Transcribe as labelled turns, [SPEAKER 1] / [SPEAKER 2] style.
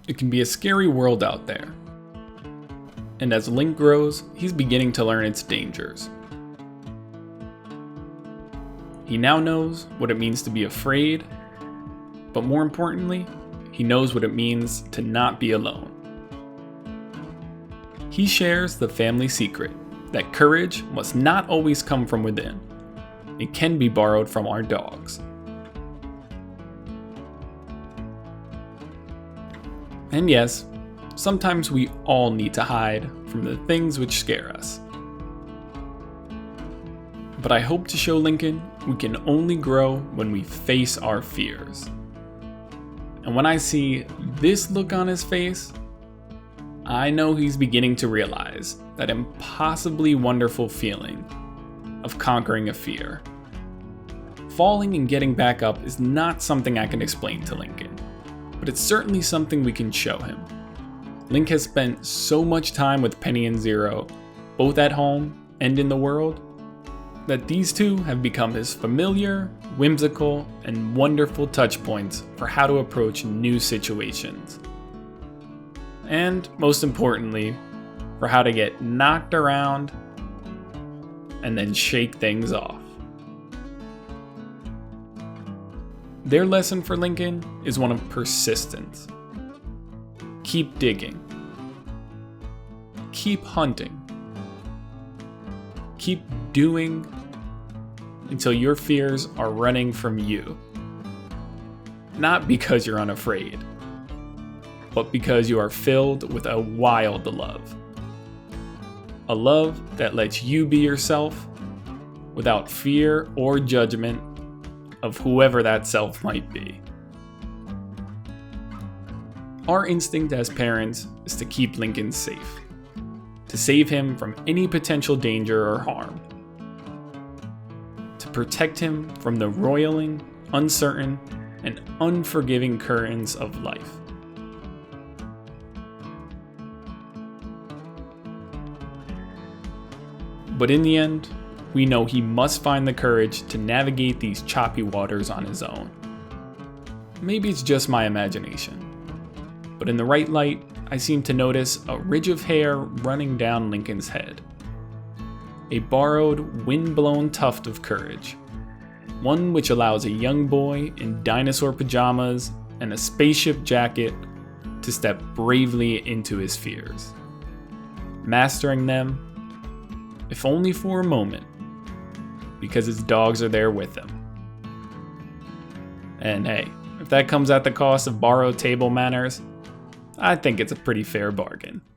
[SPEAKER 1] It can be a scary world out there. And as Link grows, he's beginning to learn its dangers. He now knows what it means to be afraid, but more importantly, he knows what it means to not be alone. He shares the family secret that courage must not always come from within. It can be borrowed from our dogs. And yes, sometimes we all need to hide from the things which scare us. But I hope to show Lincoln we can only grow when we face our fears. And when I see this look on his face, I know he's beginning to realize that impossibly wonderful feeling of conquering a fear. Falling and getting back up is not something I can explain to Lincoln, but it's certainly something we can show him. Link has spent so much time with Penny and Zero, both at home and in the world, that these two have become his familiar, whimsical, and wonderful touch points for how to approach new situations. And most importantly, for how to get knocked around and then shake things off. Their lesson for Lincoln is one of persistence. Keep digging. Keep hunting. Keep doing until your fears are running from you. Not because you're unafraid, but because you are filled with a wild love. A love that lets you be yourself without fear or judgment of whoever that self might be. Our instinct as parents is to keep Lincoln safe, to save him from any potential danger or harm, to protect him from the roiling, uncertain, and unforgiving currents of life. But in the end, we know he must find the courage to navigate these choppy waters on his own. Maybe it's just my imagination, but in the right light, I seem to notice a ridge of hair running down Lincoln's head. A borrowed, wind-blown tuft of courage. One which allows a young boy in dinosaur pajamas and a spaceship jacket to step bravely into his fears. Mastering them, if only for a moment, because his dogs are there with him. And hey, if that comes at the cost of borrowed table manners, I think it's a pretty fair bargain.